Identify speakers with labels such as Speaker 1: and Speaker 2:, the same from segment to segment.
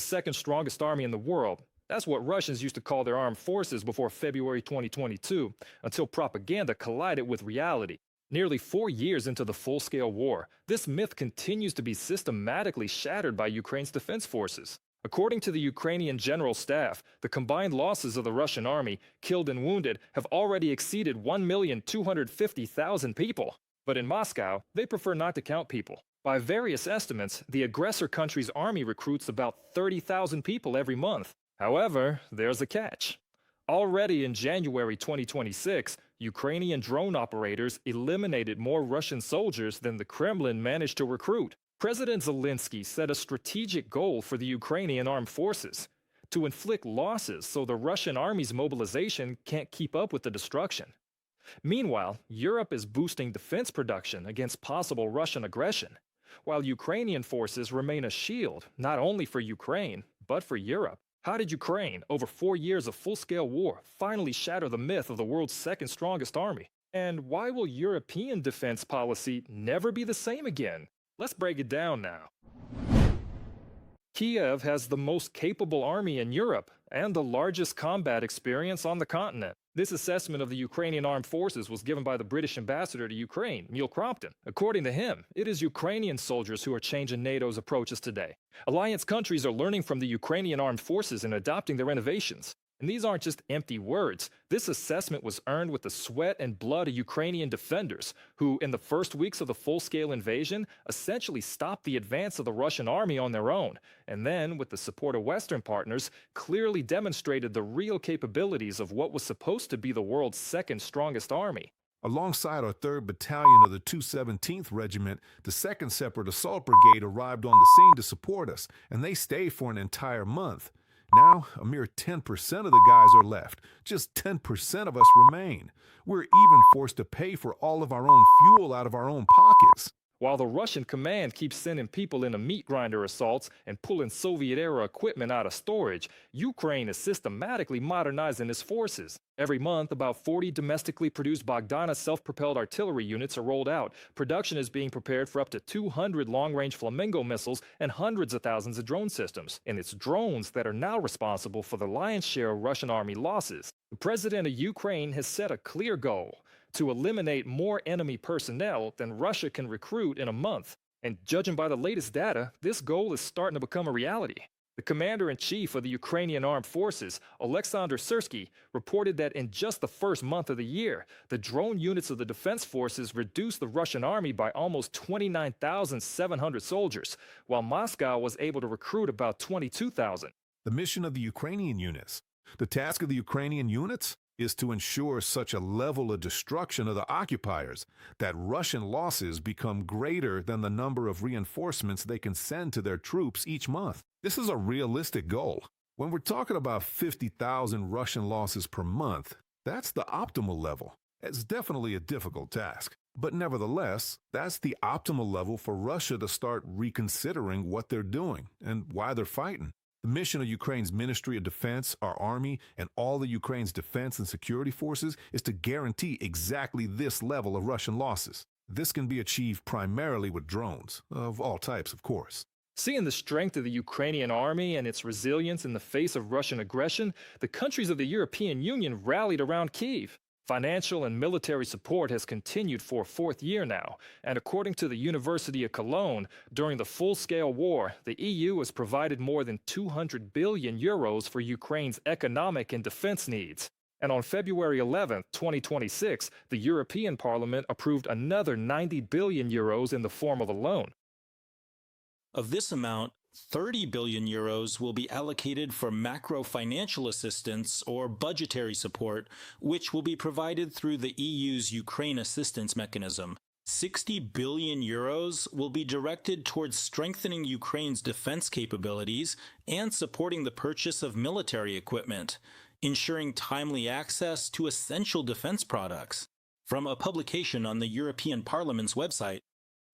Speaker 1: second strongest army in the world. That's what Russians used to call their armed forces before February 2022, until propaganda collided with reality. Nearly 4 years into the full-scale war, this myth continues to be systematically shattered by Ukraine's defense forces. According to the Ukrainian General Staff, the combined losses of the Russian army, killed and wounded, have already exceeded 1,250,000 people. But in Moscow, they prefer not to count people. By various estimates, the aggressor country's army recruits about 30,000 people every month. However, there's a catch. Already in January 2026, Ukrainian drone operators eliminated more Russian soldiers than the Kremlin managed to recruit. President Zelenskyy set a strategic goal for the Ukrainian armed forces: to inflict losses so the Russian army's mobilization can't keep up with the destruction. Meanwhile, Europe is boosting defense production against possible Russian aggression, while Ukrainian forces remain a shield not only for Ukraine, but for Europe. How did Ukraine, over 4 years of full-scale war, finally shatter the myth of the world's second strongest army? And why will European defense policy never be the same again? Let's break it down now. Kiev has the most capable army in Europe and the largest combat experience on the continent. This assessment of the Ukrainian armed forces was given by the British ambassador to Ukraine, Neil Crompton. According to him, it is Ukrainian soldiers who are changing NATO's approaches today. Alliance countries are learning from the Ukrainian armed forces and adopting their innovations. And these aren't just empty words. This assessment was earned with the sweat and blood of Ukrainian defenders, who, in the first weeks of the full-scale invasion, essentially stopped the advance of the Russian army on their own, and then, with the support of Western partners, clearly demonstrated the real capabilities of what was supposed to be the world's second strongest army.
Speaker 2: Alongside our 3rd Battalion of the 217th Regiment, the 2nd Separate Assault Brigade arrived on the scene to support us, and they stayed for an entire month. Now, a mere 10% of the guys are left. Just 10% of us remain. We're even forced to pay for all of our own fuel out of our own pockets.
Speaker 1: While the Russian command keeps sending people into meat grinder assaults and pulling Soviet-era equipment out of storage, Ukraine is systematically modernizing its forces. Every month, about 40 domestically produced Bohdana self-propelled artillery units are rolled out. Production is being prepared for up to 200 long-range Flamingo missiles and hundreds of thousands of drone systems. And it's drones that are now responsible for the lion's share of Russian army losses. The president of Ukraine has set a clear goal: to eliminate more enemy personnel than Russia can recruit in a month. And judging by the latest data, this goal is starting to become a reality. The commander-in-chief of the Ukrainian Armed Forces, Alexander Syrsky, reported that in just the first month of the year, the drone units of the defense forces reduced the Russian army by almost 29,700 soldiers, while Moscow was able to recruit about 22,000.
Speaker 2: The mission of the Ukrainian units. The task of the Ukrainian units is to ensure such a level of destruction of the occupiers that Russian losses become greater than the number of reinforcements they can send to their troops each month. This is a realistic goal. When we're talking about 50,000 Russian losses per month, that's the optimal level. It's definitely a difficult task. But nevertheless, that's the optimal level for Russia to start reconsidering what they're doing and why they're fighting. The mission of Ukraine's Ministry of Defense, our army, and all of Ukraine's defense and security forces is to guarantee exactly this level of Russian losses. This can be achieved primarily with drones, of all types, of course.
Speaker 1: Seeing the strength of the Ukrainian army and its resilience in the face of Russian aggression, the countries of the European Union rallied around Kyiv. Financial and military support has continued for a 4th year now, and according to the University of Cologne, during the full-scale war, the EU has provided more than 200 billion euros for Ukraine's economic and defense needs. And on February 11, 2026, the European Parliament approved another 90 billion euros in the form of a loan.
Speaker 3: Of this amount, 30 billion euros will be allocated for macro-financial assistance or budgetary support, which will be provided through the EU's Ukraine assistance mechanism. 60 billion euros will be directed towards strengthening Ukraine's defense capabilities and supporting the purchase of military equipment, ensuring timely access to essential defense products. From a publication on the European Parliament's website,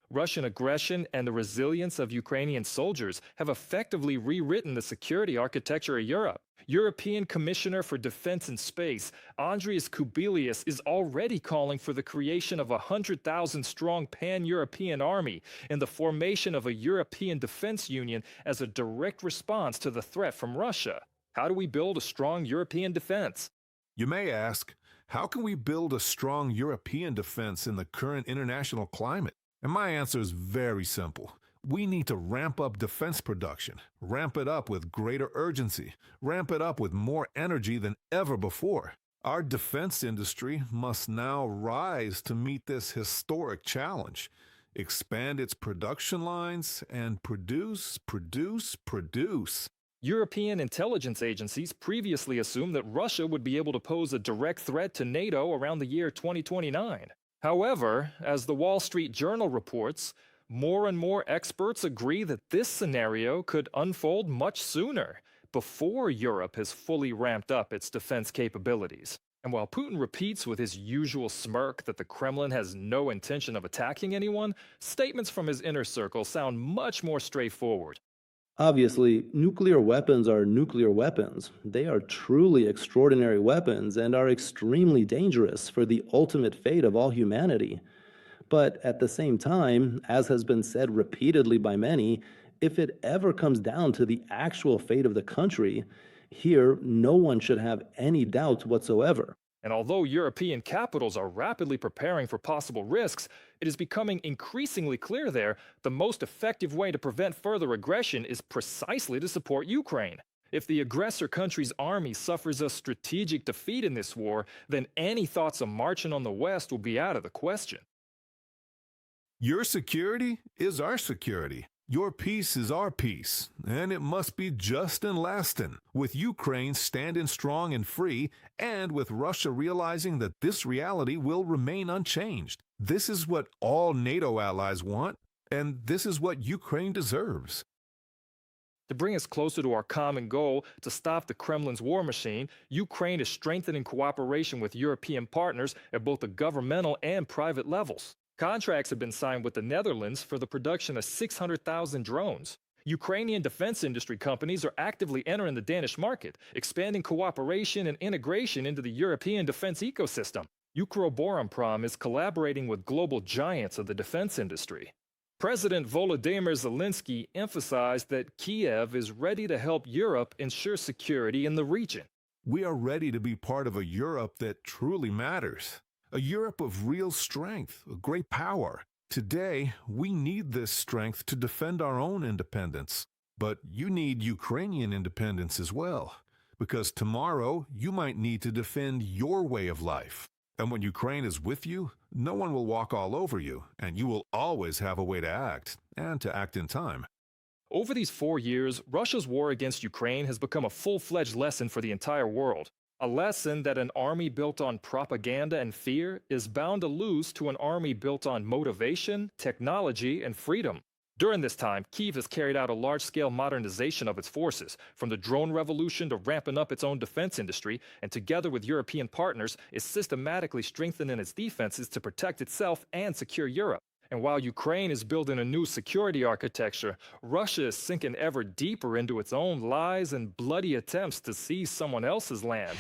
Speaker 1: Russian aggression and the resilience of Ukrainian soldiers have effectively rewritten the security architecture of Europe. European Commissioner for Defense and Space, Andrius Kubilius, is already calling for the creation of a 100,000-strong pan-European army and the formation of a European Defense Union as a direct response to the threat from Russia. How do we build a strong European defense?
Speaker 2: You may ask, how can we build a strong European defense in the current international climate? And my answer is very simple. We need to ramp up defense production, ramp it up with greater urgency, ramp it up with more energy than ever before. Our defense industry must now rise to meet this historic challenge, expand its production lines, and produce.
Speaker 1: European intelligence agencies previously assumed that Russia would be able to pose a direct threat to NATO around the year 2029. However, as the Wall Street Journal reports, more and more experts agree that this scenario could unfold much sooner, before Europe has fully ramped up its defense capabilities. And while Putin repeats with his usual smirk that the Kremlin has no intention of attacking anyone, statements from his inner circle sound much more straightforward.
Speaker 4: Obviously, nuclear weapons are nuclear weapons. They are truly extraordinary weapons and are extremely dangerous for the ultimate fate of all humanity. But at the same time, as has been said repeatedly by many, if it ever comes down to the actual fate of the country, here no one should have any doubt whatsoever.
Speaker 1: And although European capitals are rapidly preparing for possible risks, it is becoming increasingly clear there the most effective way to prevent further aggression is precisely to support Ukraine. If the aggressor country's army suffers a strategic defeat in this war, then any thoughts of marching on the West will be out of the question.
Speaker 2: Your security is our security. Your peace is our peace, and it must be just and lasting, with Ukraine standing strong and free, and with Russia realizing that this reality will remain unchanged. This is what all NATO allies want, and this is what Ukraine deserves.
Speaker 1: To bring us closer to our common goal to stop the Kremlin's war machine, Ukraine is strengthening cooperation with European partners at both the governmental and private levels. Contracts have been signed with the Netherlands for the production of 600,000 drones. Ukrainian defense industry companies are actively entering the Danish market, expanding cooperation and integration into the European defense ecosystem. Ukroboronprom is collaborating with global giants of the defense industry. President Volodymyr Zelenskyy emphasized that Kiev is ready to help Europe ensure security in the region.
Speaker 2: We are ready to be part of a Europe that truly matters. A Europe of real strength, a great power. Today, we need this strength to defend our own independence. But you need Ukrainian independence as well, because tomorrow you might need to defend your way of life. And when Ukraine is with you, no one will walk all over you, and you will always have a way to act, and to act in time.
Speaker 1: Over these 4 years, Russia's war against Ukraine has become a full-fledged lesson for the entire world. A lesson that an army built on propaganda and fear is bound to lose to an army built on motivation, technology, and freedom. During this time, Kyiv has carried out a large-scale modernization of its forces, from the drone revolution to ramping up its own defense industry, and together with European partners, is systematically strengthening its defenses to protect itself and secure Europe. And while Ukraine is building a new security architecture, Russia is sinking ever deeper into its own lies and bloody attempts to seize someone else's land.